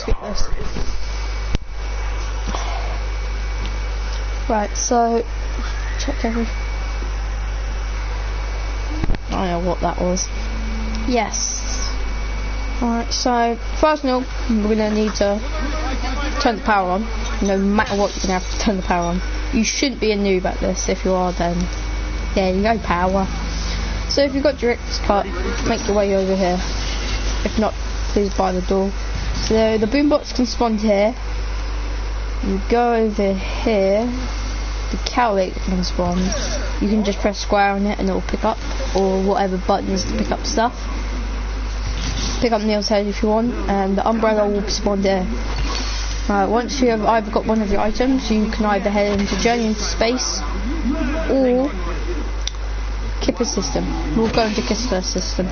skip this. Right, so check everything. I don't know what that was. Yes. Alright, so first of all, we're gonna need to turn the power on. No matter what, you're gonna have to turn the power on. You shouldn't be a noob at this. If you are, then there you go, power. So if you've got director's cut, make your way over here. If not, please by the door. So the boombox can spawn here. You go over here. The calculator can spawn. You can just press square on it and it will pick up, or whatever button is to pick up stuff. Pick up Neil's head if you want, and the umbrella will spawn there. Once you have either got one of your items, you can either head into Journey into Space or Kipper system. We'll go into Kipper system.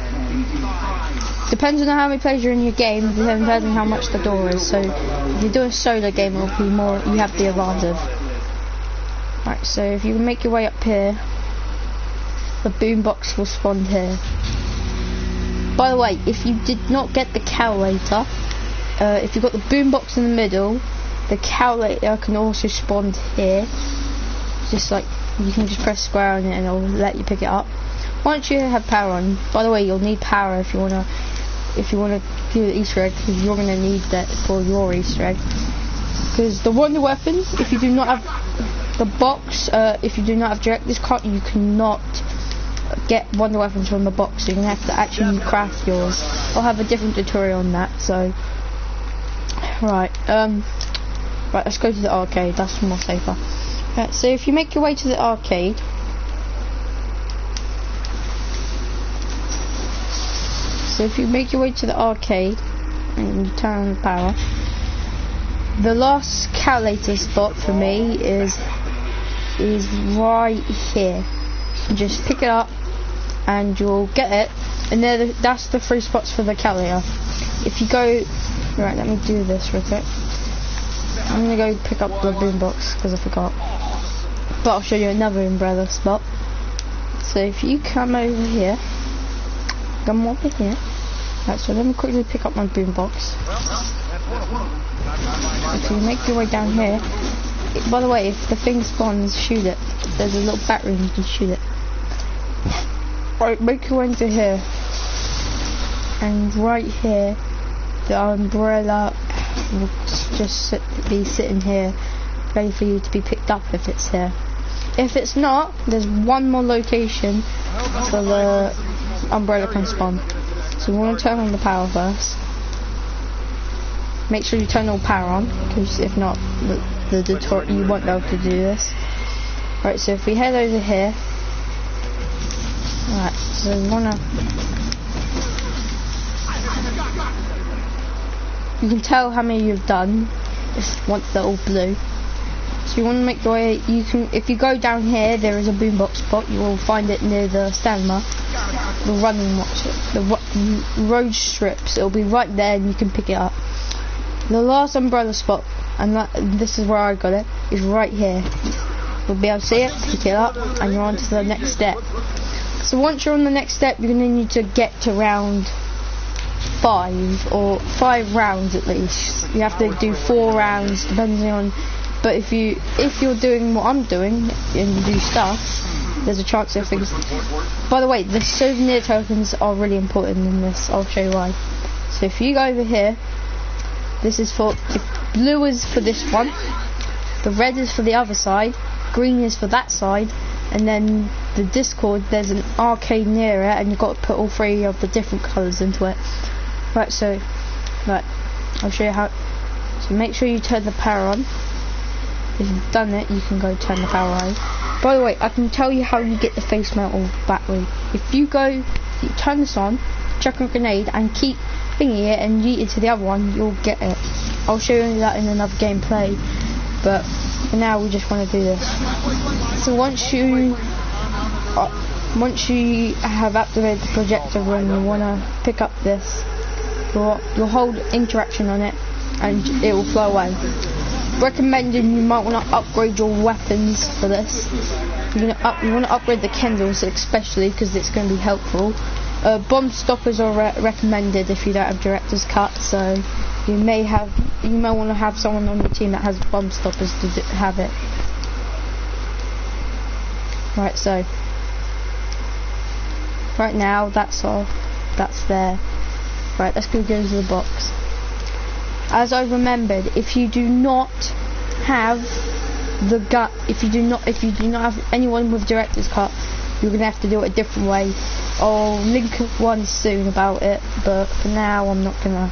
Depends on how many players you're in your game, depends on how much the door is. So if you do a solo game, it'll be more, you have the advantage. Right, so if you make your way up here, the boombox will spawn here. By the way, if you did not get the calculator, if you've got the boombox in the middle, the calculator can also spawn here. Just like, you can just press square on it and it'll let you pick it up. Once you have power on, by the way, you'll need power if you wanna do the Easter egg, because you're gonna need that for your Easter egg. Because the wonder weapon, if you do not have the box, if you do not have director's cut, you cannot get wonder weapons from the box. So you're gonna have to actually craft yours. I'll have a different tutorial on that. So, right, let's go to the arcade. That's more safer. Right, so if you make your way to the arcade, and you turn on the power, the last calculator spot for me is right here. You just pick it up and you'll get it, and that's the 3 spots for the calculator. If you go, right, let me do this real quick. I'm gonna go pick up the boombox because I forgot, but I'll show you another umbrella spot. So if you come over here, right, so let me quickly pick up my boombox. If you make your way down here, by the way, if the thing spawns, shoot it. There's a little battery and you can shoot it. Right, make your way into here, and right here the umbrella will just be sitting here, ready for you to be picked up if it's here. If it's not, there's one more location for the umbrella can spawn. So we want to turn on the power first. Make sure you turn all power on, because if not, the tutorial, you won't be able to do this. Right, so if we head over here, right, so we wanna, you can tell how many you've done once they're all blue. So you want to make your way, you can, if you go down here, there is a boombox spot. You will find it near the stamina, the running watch, the road strips. It'll be right there and you can pick it up. The last umbrella spot, and this is where I got it, is right here. You'll be able to see it, pick it up, and you're on to the next step. So once you're on the next step, you're going to need to get to round 5, or 5 rounds at least. You have to do 4 rounds depending on, but if you're doing what I'm doing and you do stuff, there's a chance of things. By the way, the souvenir tokens are really important in this. I'll show you why. So if you go over here, this is for, if blue is for this one, the red is for the other side, green is for that side, and then the Discord, there's an arcade near it, and you've got to put all 3 of the different colours into it. Right, so, right, I'll show you how. So make sure you turn the power on. If you've done it, you can go turn the power on. By the way, I can tell you how you get the face melt or battery. If you turn this on, chuck a grenade, and keep thingy it and yeet it to the other one, you'll get it. I'll show you that in another gameplay, but for now we just want to do this. So once you have activated the projector and you want to pick up this, you'll hold interaction on it and it will flow away. Recommended, you might want to upgrade your weapons for this. You want to upgrade the candles especially, because it's going to be helpful. Bomb stoppers are recommended if you don't have director's cut, so you may want to have someone on your team that has bomb stoppers to have it. Right, so right now that's off, that's there. Right, let's go to the box. As I remembered, if you do not have the gut, if you do not have anyone with director's cut, you're gonna have to do it a different way. I'll link one soon about it, but for now I'm not gonna.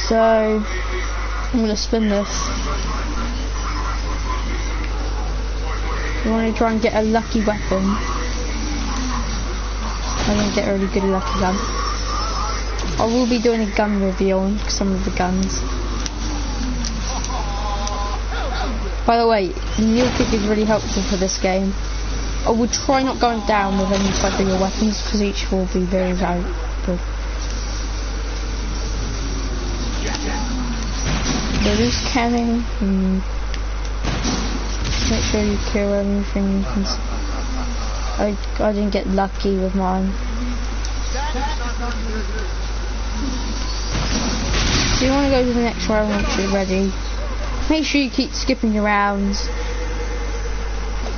So I'm gonna spin this. You want to try and get a lucky weapon. I'm gonna get a really good lucky gun. I will be doing a gun review on some of the guns. By the way, the new kick is really helpful for this game. I will try not going down with any type of your weapons because each will be very valuable. There is canning. Make sure you kill anything you can. I didn't get lucky with mine. So you want to go to the next round once you're ready. Make sure you keep skipping your rounds.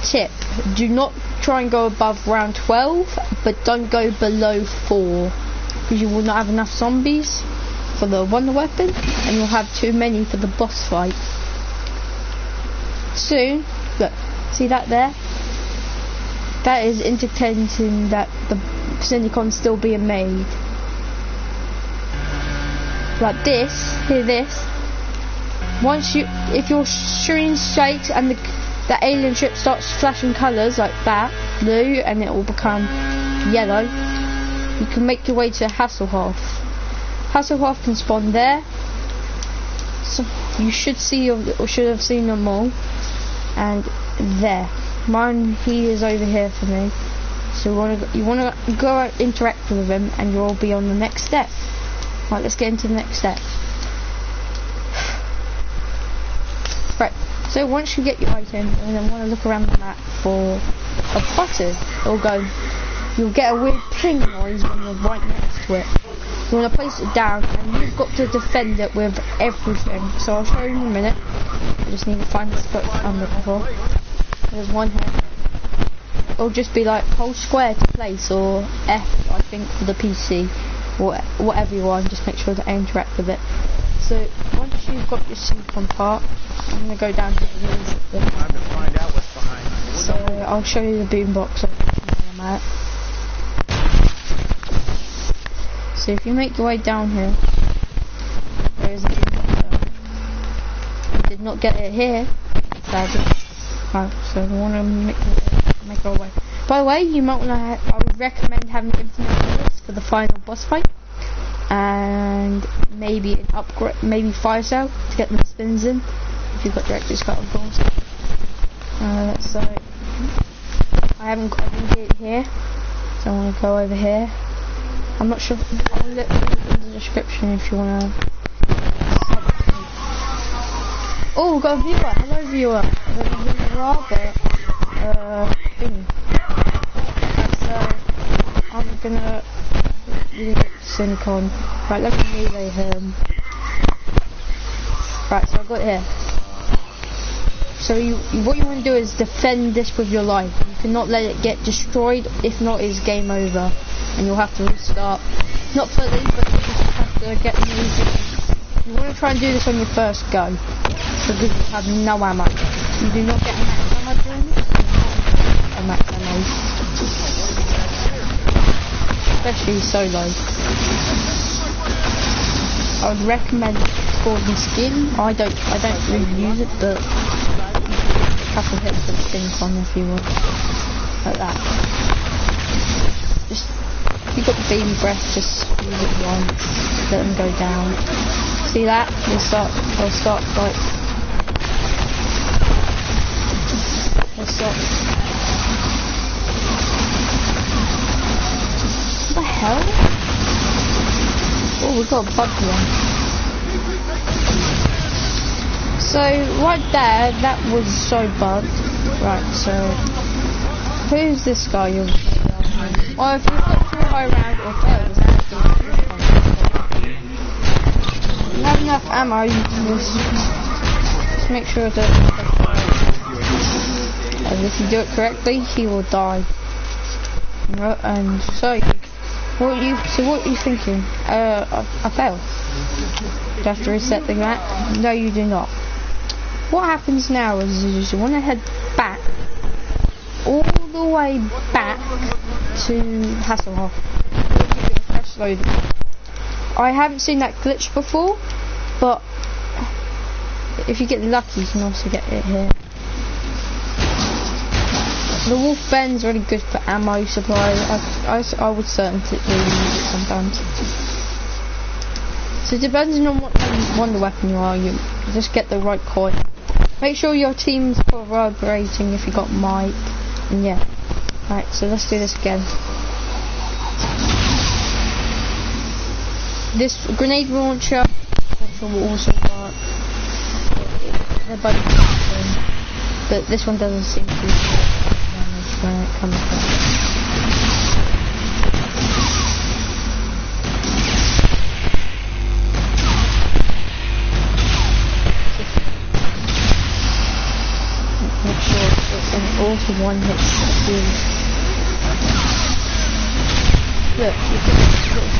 Tip: do not try and go above round 12, but don't go below 4, because you will not have enough zombies for the wonder weapon, and you'll have too many for the boss fight. Soon, look, see that there? That is indicating that the Syndicon's still being made. Like this, hear this. If your screen shakes and the alien ship starts flashing colours like that, blue, and it will become yellow, you can make your way to Hasselhoff. Hasselhoff can spawn there, so you should have seen them all, and there. Mine, he is over here for me. So you wanna go interact with him, and you'll be on the next step. Right, let's get into the next step. Right, so once you get your item, and then want to look around the map for a button, you'll get a weird ping noise when you're right next to it. You want to place it down, and you've got to defend it with everything. So I'll show you in a minute. I just need to find the spot I'm looking for. There's one here. It'll just be like hold square to place, or F I think for the PC, or whatever you want. Just make sure to interact with it. So once you've got your Syndic part, I'm gonna go down to the wheels. Time to find out what's behind. So I'll show you the boombox I'm at. So if you make your way down here, there is a boombox there. I did not get it here, sadly. Right, so we want to make our way. By the way, you might want to. I would recommend having infinite bullets for the final boss fight, and maybe an upgrade, maybe fire cell to get the spins in. If you've got director's cut, of course. So I didn't get it here, so I'm gonna go over here. I'm not sure. I'll look in the description if you wanna. Oh, we've got a viewer. Hello, viewer. Thing. So I'm gonna really get Syndic. Right, let me melee him. Right, so I got it here. So what you want to do is defend this with your life. You cannot let it get destroyed. If not, it's game over, and you'll have to restart. Not fully, but you just have to get the music. You want to try and do this on your first go, because you have no ammo. You do not get max ammo doing this. A max ammo, especially solo. I would recommend Gordon skin. I don't really use it, but a couple hits of Syndic on if you want, like that. Just if you've got baby breath, just use it once. Let them go down. See that? They'll start like. What the hell? Oh, we've got a bugged one. So, right there, that was so bugged. Right, so, who's this guy you're Or if you've got to a high round or fail, just you have enough ammo, you can just make sure that and if you do it correctly, he will die. And so, what are you thinking? I failed. Do you have to reset the map? No, you do not. What happens now is you want to head back, all the way back to Hasselhoff. Fresh load. I haven't seen that glitch before, but if you get lucky, you can also get it here. The Wolf Ben's really good for ammo supply. I would certainly use it sometimes. So depending on what wonder weapon you are, you just get the right coin. Make sure your team's corroborating if you got Mike. And yeah. Right, so let's do this again. This grenade launcher will also work. They're both different, but this one doesn't seem to be damage when it comes from. Make sure it's an also one hit you. Look, you can look.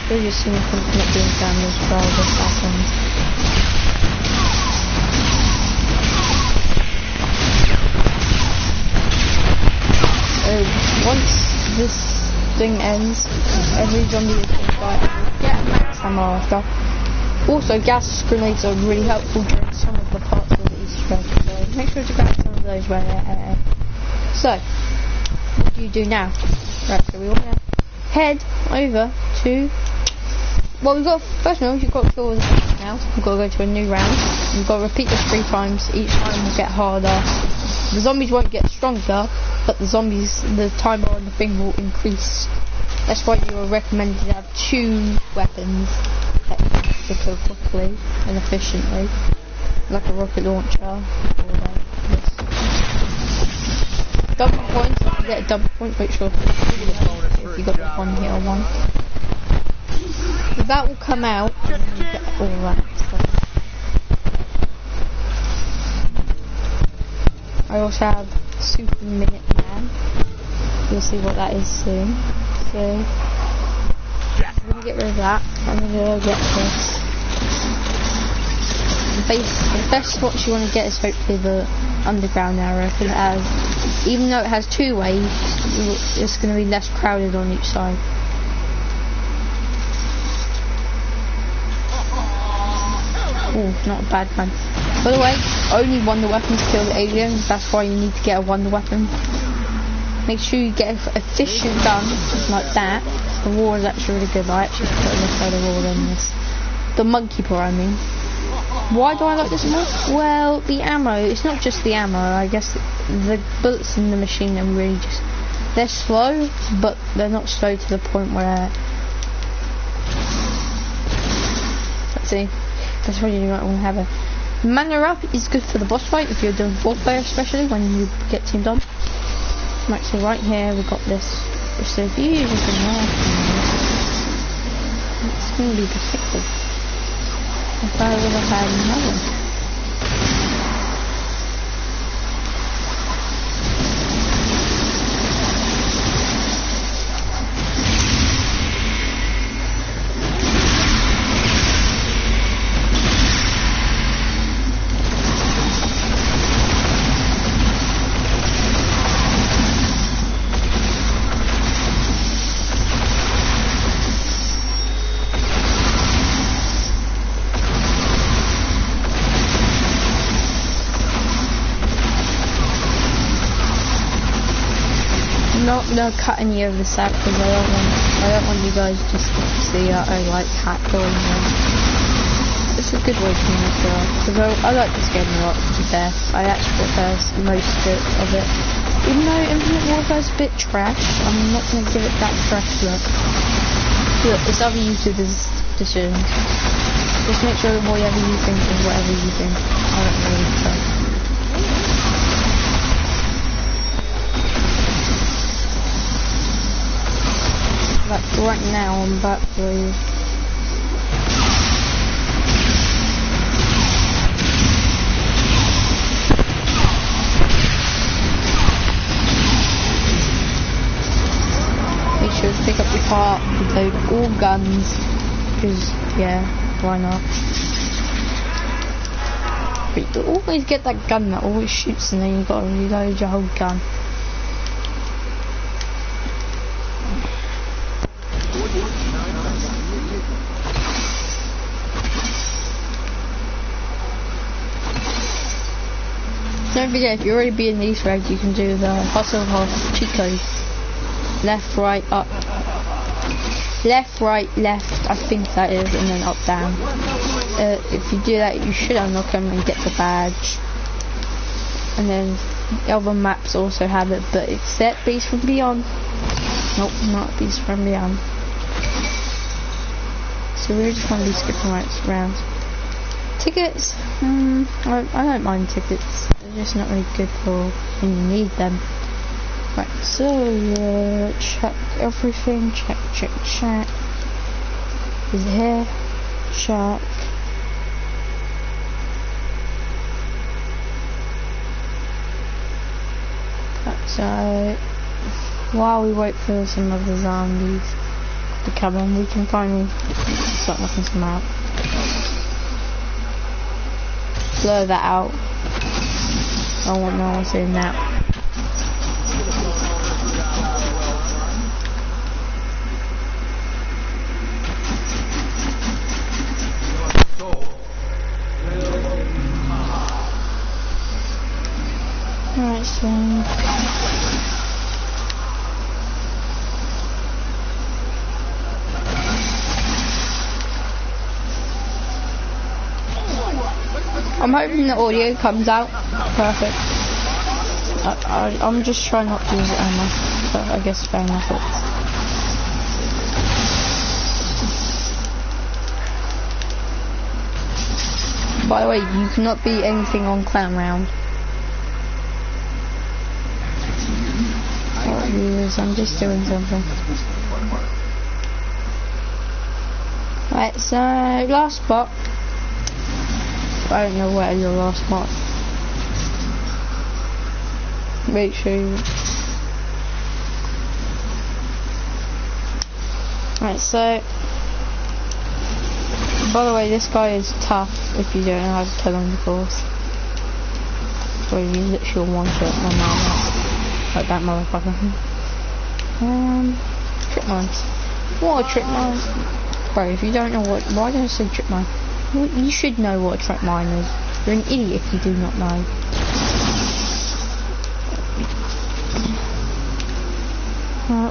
You're seeing something not doing damage while this happens. Once this thing ends, every zombie is going to die. Get max ammo after. Also, gas grenades are really helpful during some of the parts of the Easter egg, so make sure to grab some of those where they're So, what do you do now? Right, so we want to head over to. Well, first of all, you've got to kill the zombies now. You've got to go to a new round. You've got to repeat this 3 times. Each time will get harder. The zombies won't get stronger, but the timer on the thing will increase. That's why you are recommended to have 2 weapons to kill quickly and efficiently, like a rocket launcher or like this. Double points. If you get a double point, make sure if you got the 1 hit or 1. That will come out and you get all that stuff. I also have Super Minute Man. You'll see what that is soon. So I'm gonna get rid of that. I'm gonna get this. The best spot you want to get is hopefully the underground area, because it has, even though it has 2 ways, it's going to be less crowded on each side. Oh, not a bad one. By the way, only wonder weapons kill the aliens. That's why you need to get a wonder weapon. Make sure you get an efficient gun like that. The war is actually really good. I actually put this side of war in this. The monkey paw, I mean. Why do I like this more? Well, the ammo. It's not just the ammo. I guess the bullets in the machine are really just. They're slow, but they're not slow to the point where. Let's see. That's why you might want to have a mana up is good for the boss fight if you're doing 4-player, especially when you get teamed on. Right, so right here we've got this. So if you use this in there, it's going to be defective. If I would have had another. Not gonna cut any of this out because I don't want you guys just to see I like hack going on. It's a good way to make it because I like this game a lot, to be fair. I actually prefer most of it. Even though Infinite Warfare is a bit trash, I'm not going to give it that trash look. Look, it's other YouTubers' decisions. Just make sure whatever you think is whatever you think. I don't really care. Like right now I'm about to leave. Make sure to pick up your part, load all guns, because yeah, why not? But you always get that gun that always shoots and then you've got to reload your whole gun. Don't forget, if you're already being Easter egg, you can do the hustle cheat code. Left, right, up. Left, right, left, I think that is, and then up, down. If you do that, you should unlock them and get the badge. And then other maps also have it, but except Beast from Beyond. Nope, not Beast from Beyond. So we're just going to be skipping rounds. Tickets, I don't mind tickets. They're just not really good for when you need them. Right, so check everything. Check. Is it here? Check. So while we wait for some of the zombies to come in, we can finally start knocking some out. Blur that out. I don't want no one seeing that. Alright, so I'm hoping the audio comes out perfect. I'm just trying not to use it anymore, but I guess fair enough. By the way, you cannot beat anything on clan round. Alright viewers, I'm just doing something. Right, so last spot. I don't know where your last spot. Make sure you... Right, so... By the way, this guy is tough if you don't know how to kill him, of course. So you literally one-shot my man. Like that motherfucker. Trip mines. What are trip mines? Bro, if you don't know what... Why don't I say trip mine? You should know what a trip mine is. You're an idiot if you do not know.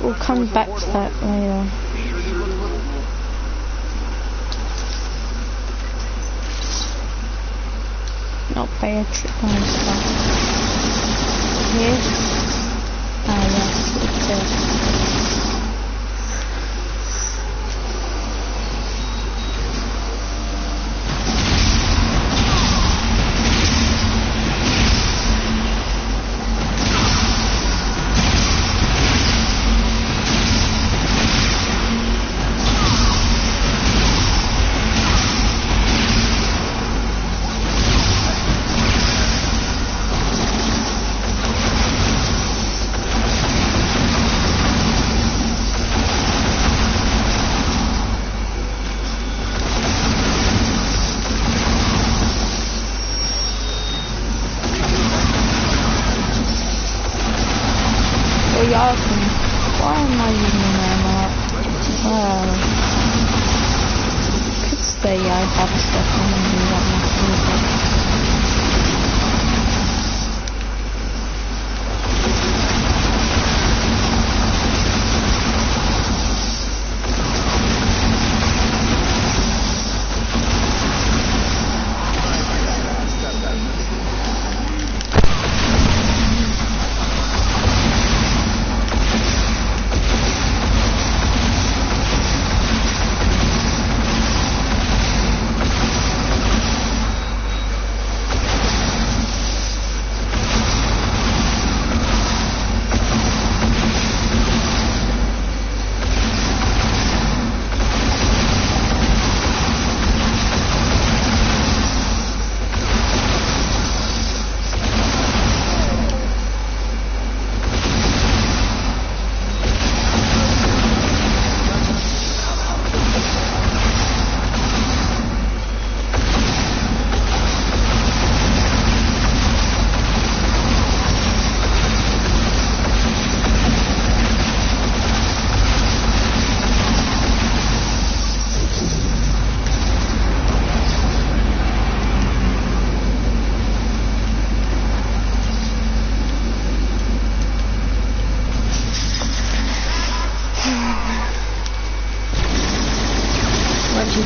We'll come back to that later. Not pay a trip mine stuff. Here? Ah yes, it's it. Why am I using an ammo? Could stay, I have stuff and then do that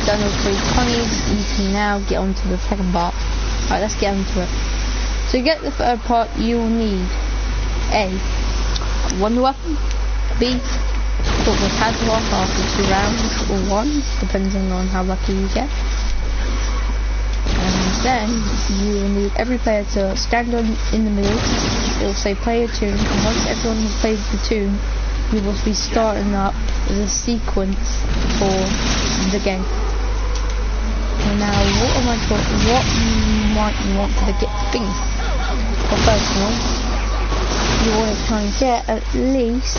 you've done all 3 tunnels, you can now get onto the second part. Right, let's get onto it. To get the third part, you will need A, one weapon, B, put the padlock after 2 rounds, or 1, depending on how lucky you get. And then you will need every player to stand in the middle. It will say play a tune, and once everyone has played the tune, you will be starting up the sequence for the game. And now, what you might want to get thing. Well, first of all, you want to try and get at least,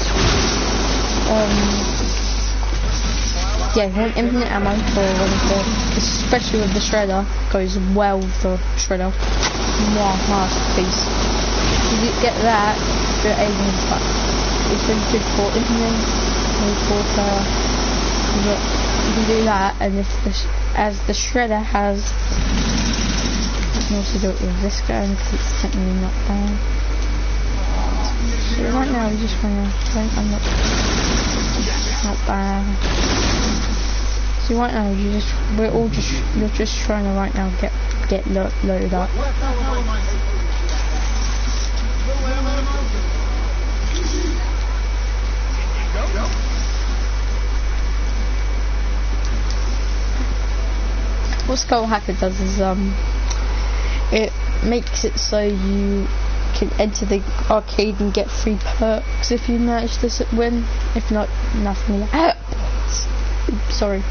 yeah, you want infinite ammo for one of the, especially with the shredder, goes well with the shredder. Masterpiece. If you get that, you're aiming to fuck. It's really good for infinite, you can do that, and if as the shredder has, you can also do it with this gun because it's technically not bad. So right now we just want to, I'm not bad. So right now you're just trying to right now get loaded up. What Skull Hacker does is it makes it so you can enter the arcade and get free perks if you manage to win. If not, nothing. Sorry.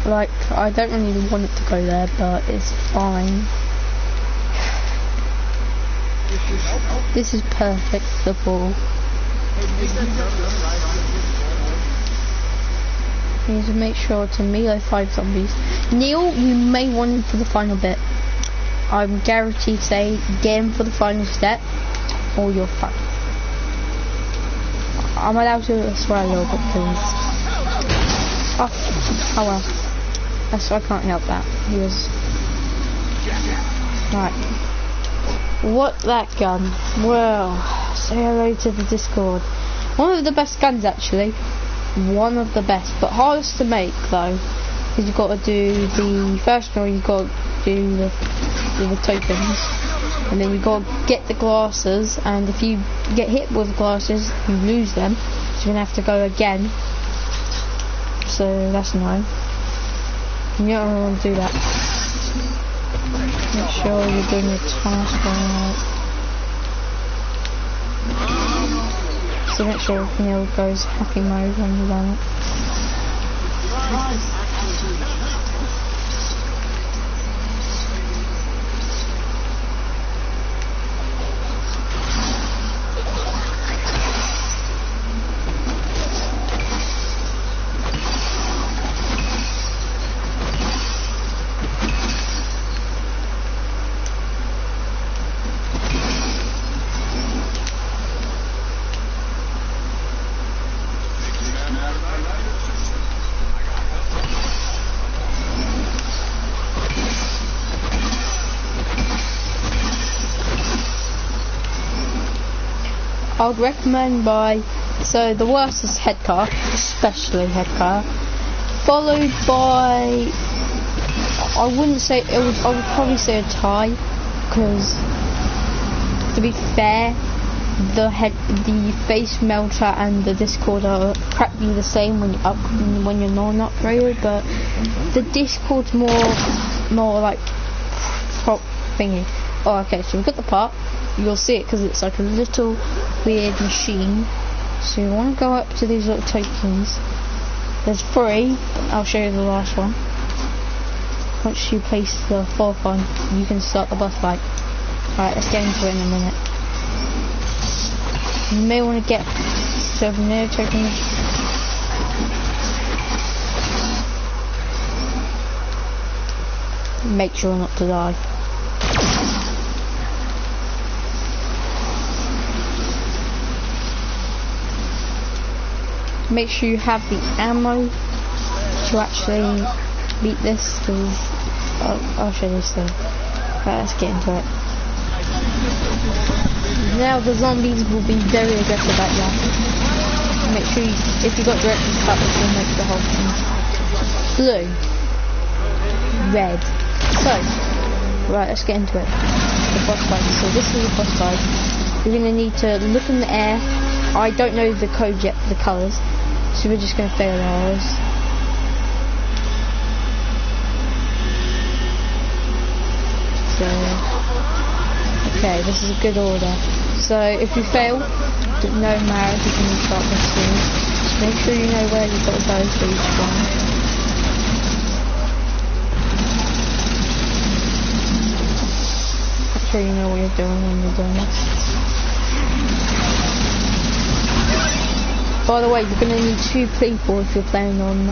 Like, I don't really want it to go there, but it's fine. This is perfect for the ball. You need to make sure to melee 5 zombies. Neil, you may want him for the final bit. I'm guaranteed to say, get him for the final step, or you're fucked. I'm allowed to swear a little bit, please. Oh well. I can't help that. He was... Right. What that gun? Well, say hello to the Discord. One of the best guns, actually. One of the best, but hardest to make though, because you've got to do the first one. You've got to do the tokens, and then you've got to get the glasses. And if you get hit with the glasses, you lose them. So you're gonna have to go again. So that's annoying. You don't really want to do that. Make sure you're doing your task right. So make sure Neil goes happy mode when you run it. I would recommend so the worst is head car, especially head car, followed by, I would probably say a tie, because to be fair, the face melter and the Discord are practically the same when you're non-upgraded, but the Discord's more like prop thingy. Oh, okay, so we've got the part. You'll see it because it's like a little weird machine. So you want to go up to these little tokens. There's 3. I'll show you the last one. Once you place the 4th one, you can start the boss fight. Alright, let's get into it in a minute. You may want to get souvenir tokens. Make sure not to die. Make sure you have the ammo to actually beat this, because I'll show you soon. Right, let's get into it. Now the zombies will be very aggressive at you. Make sure if you got directions cut, it will make the whole thing blue, red. So, right, let's get into it. The boss fight. So this is the boss fight. You're gonna need to look in the air. I don't know the code yet for the colours, so we're just gonna fail ours. So, okay, this is a good order. So if you fail, no matter if you can start this soon. Just make sure you know where you've got to go for each one. Make sure you know what you're doing when you're doing this. By the way, you're going to need 2 people if you're playing on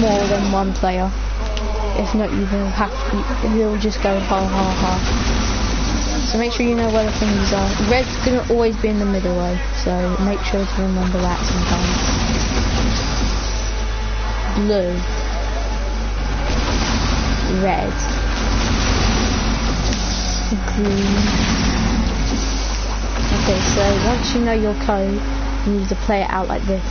more than 1 player. If not, you'll just go ha. So make sure you know where the things are. Red's gonna always be in the middle way, so make sure to remember that sometimes. Blue, red, green. Okay, so once you know your code, you need to play it out like this.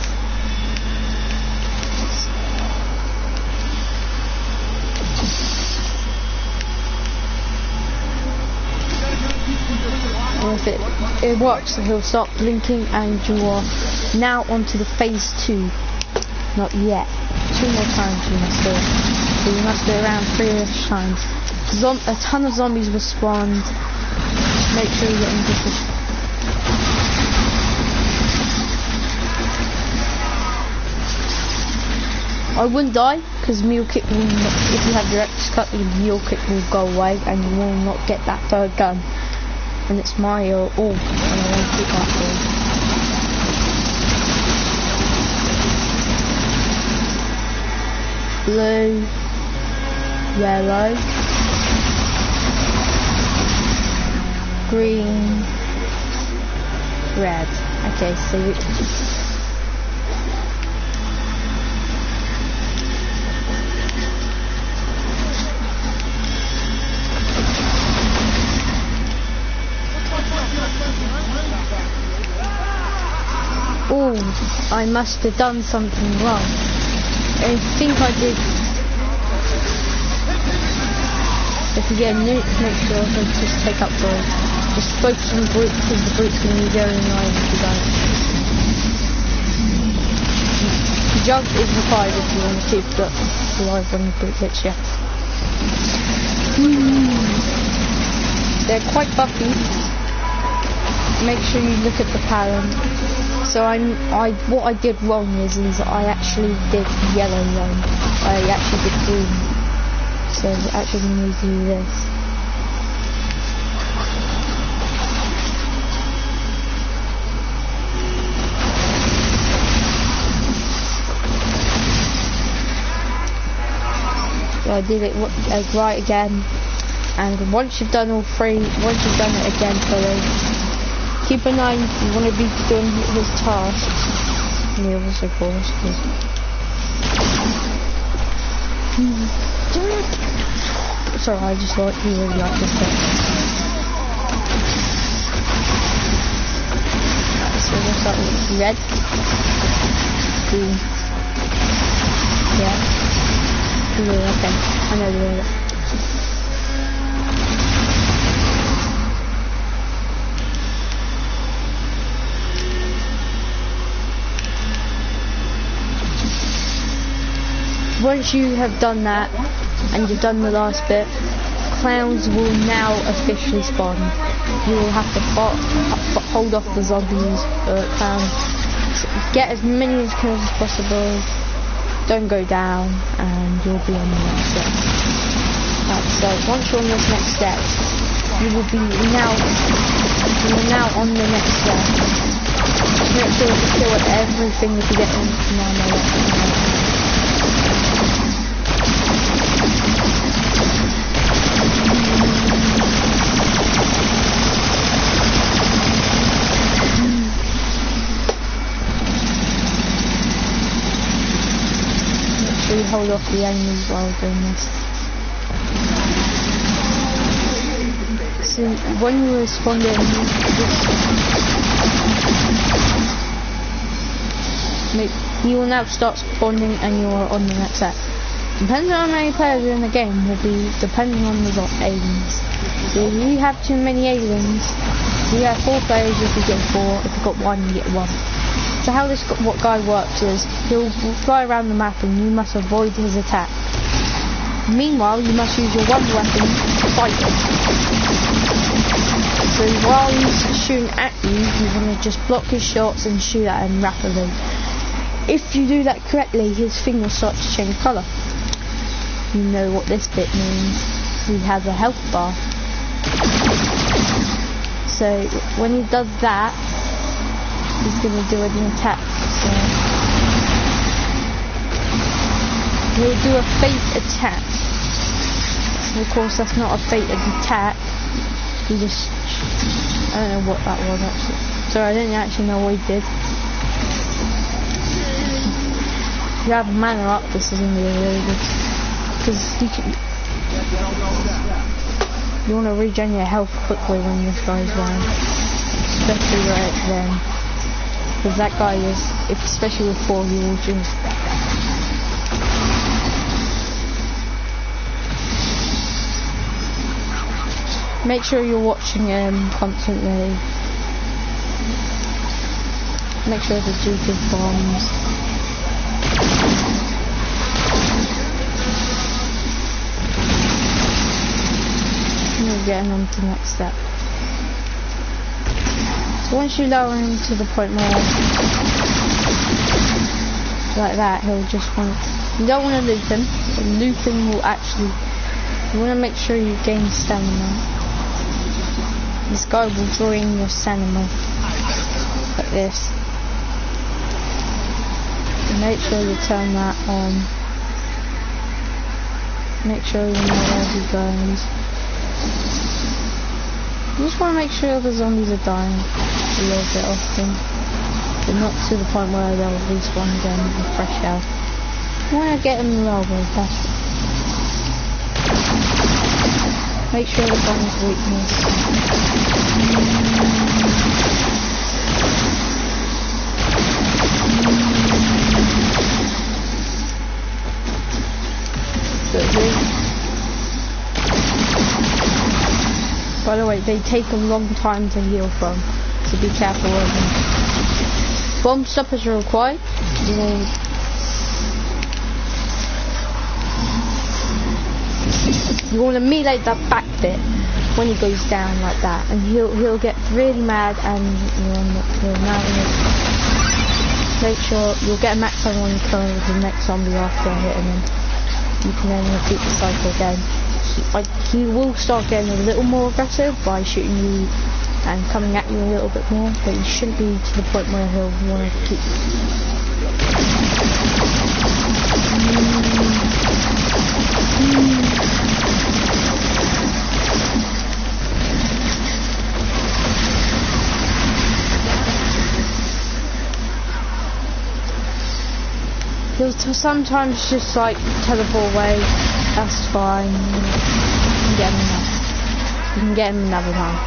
If it works, he'll start blinking and you are now onto the phase 2. Not yet. 2 more times you must do it. So you must do it around 3-ish times. A ton of zombies will spawn. Make sure you get in position. I wouldn't die because mule kick will not, if you have direct cut, the mule kick will go away and you will not get that 3rd gun. And it's my all, and I won't keep that all. Blue, yellow, green, red. Okay, so I must have done something wrong. I think I did. If you get a nuke, make sure to just take up the. Just focus on the brute because the brute's going to be very annoying if you don't. Jump is required if you want to keep the alive when the brute hits you. They're quite buffy. Make sure you look at the pattern. So what I did wrong is I actually did yellow wrong. I actually did green. So I actually need to do this. So I did it right again. And once you've done all 3, once you've done it again fully, keep an eye, you want to be doing his tasks. And he also calls Sorry, I just thought he really liked this bit. Right, so we'll start with red. Green. Yeah. Blue, okay. I know the order. Once you have done that, and you've done the last bit, clowns will now officially spawn. You will have to hold off the zombies, clowns. Get as many as kills as possible. Don't go down, and you'll be on the next step. Right, so once you're on this next step, you will now on the next step. Just make sure to kill everything if you get on you hold off the enemies while doing this. basically, when you respond in, you will now start spawning and you are on the next set. Depending on how many players are in the game will be depending on the aliens. So if you have too many aliens, if you have 4 players, you get 4. If you've got 1, you get 1. So how this guy works is he'll fly around the map and you must avoid his attack. Meanwhile, you must use your one weapon to fight him. So while he's shooting at you, you're going to just block his shots and shoot at him rapidly. If you do that correctly, his thing will start to change colour. You know what this bit means. He has a health bar. So when he does that, he's going to do an attack. So he'll do a fake attack. And of course that's not a fake attack. He just... I don't know what that was actually. Sorry, I didn't actually know what he did. If you have mana up, this is going to be really good. Because you want to regen your health quickly when this guy's down. Especially right then. Because that guy is, especially with 4, he will just... Make sure you're watching him constantly. Make sure to do his bombs. You're getting on to the next step. So once you lower him to the point where, like that, he'll just want... You don't want to loop him. Looping will actually... You want to make sure you gain stamina. This guy will drain your stamina. Like this. And make sure you turn that on. Make sure you know where he goes. You just want to make sure the zombies are dying a little bit often, but not to the point where they'll respawn again with fresh health. You want to get them low, that's it. Make sure the bomb's weakness. By the way, they take a long time to heal from, so be careful of them. Bomb stoppers are required. You want to melee that back bit when he goes down like that, and he'll get really mad, and you'll now make sure you'll get a max time when you kill the next zombie after hitting him. You can then repeat the cycle again. He will start getting a little more aggressive by shooting you and coming at you a little bit more, but he shouldn't be to the point where he'll want to keep... He'll sometimes just like teleport away. That's fine. You can get him enough. You can get him another time.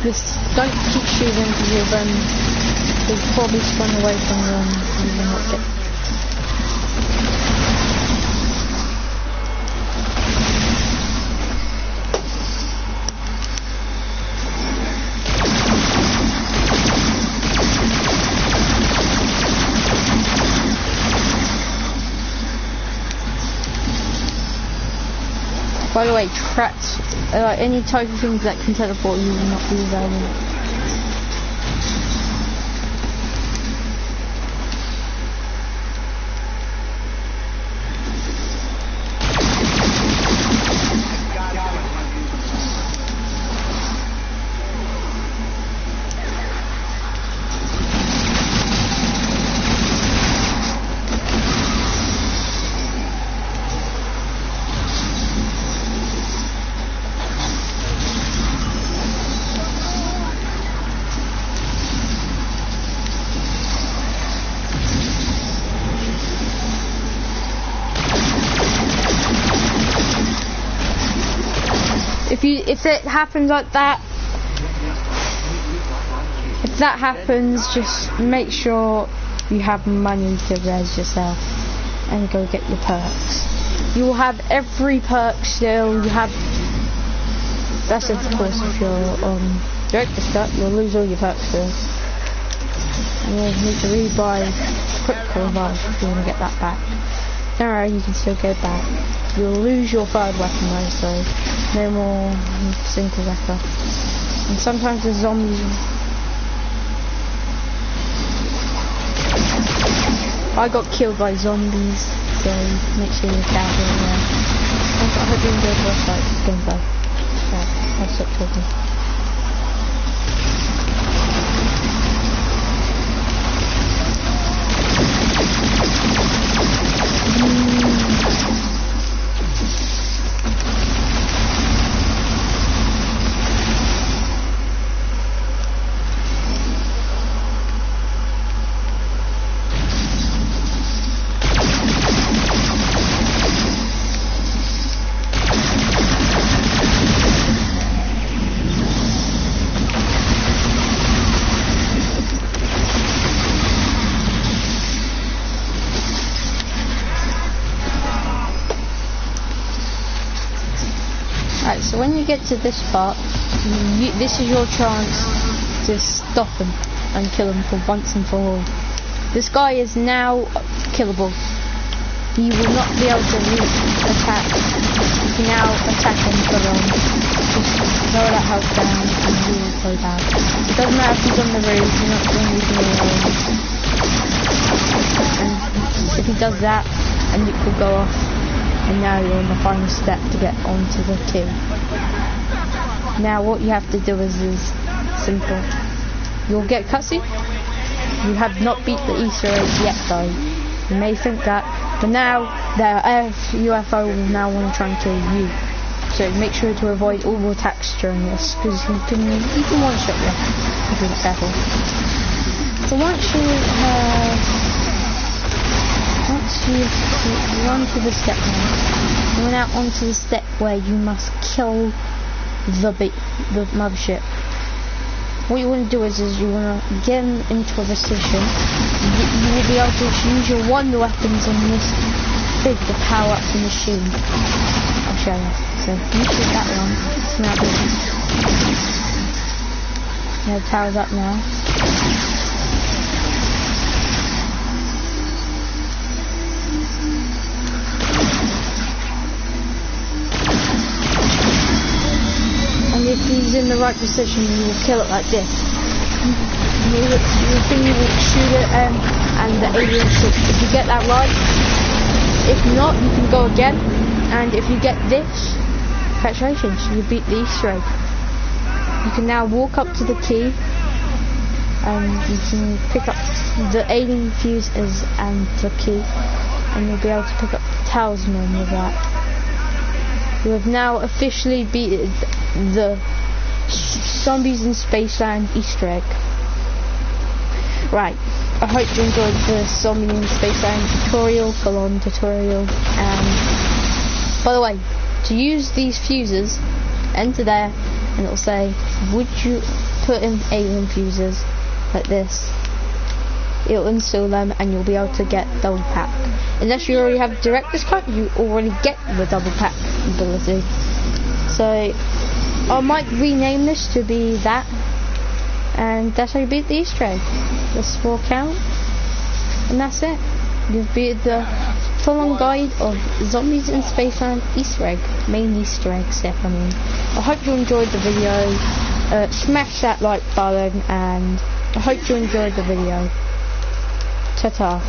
Just don't keep shooting because he'll probably spawn away from you and you will not get. By the way, traps, any type of things that can teleport you will not be available. if it happens like that, if that happens, just make sure you have money to res yourself and go get your perks. You will have every perk still. You have. That's of course if you're director's cut, you'll lose all your perks still. And you'll need to rebuy critical revive if you want to get that back. No, you can still go back. You'll lose your third weapon though, so no more single wrecker. And sometimes the zombies. I got killed by zombies, so make sure you're careful there. I hope you enjoyed the website. Gameplay. Right, I'll stop talking. So when you get to this part, this is your chance to stop him and kill him for once and for all. This guy is now killable. He will not be able to attack. You can now attack him for long. Just throw that health down and he will go down. It doesn't matter if he's on the roof, you're not going to leave him alone. And if he does that, a nuke will go off. And now you're on the final step to get onto the queue. Now what you have to do is simple. You'll get cutscene. You have not beat the Easter eggs yet though. You may think that, but now the UFO will now want to try and kill you. So make sure to avoid all attacks during this, because he can one-shot you if you're not careful. So once you run to the step now, you went out onto the step where you must kill the mothership. What you want to do is you want to get into a position. You will be able to use your wonder weapons on this thing to power up the machine. I'll show you. So you shoot that one. It's now good. Now it powers up now. And if he's in the right position, you will kill it like this. You think you will shoot it and the alien shoot. If you get that right, if not, you can go again. And if you get this, congratulations, you beat the Easter egg. You can now walk up to the key and you can pick up the alien fuses and the key, and you'll be able to pick up the talisman with that. You have now officially beaten the Zombies in Spaceland Easter egg. Right, I hope you enjoyed the Zombies in Spaceland tutorial, full-on tutorial. By the way, to use these fuses, enter there and it'll say, would you put in alien fuses like this? It'll install them and you'll be able to get double pack. Unless you already have director's cut, you already get the double pack ability. So I might rename this to be that, and that's how you beat the Easter egg. The small count, and that's it. You've beat the full-on guide of Zombies in Spaceland Easter egg, main Easter egg step. I hope you enjoyed the video. Smash that like button, and I hope you enjoyed the video. Ta-ta.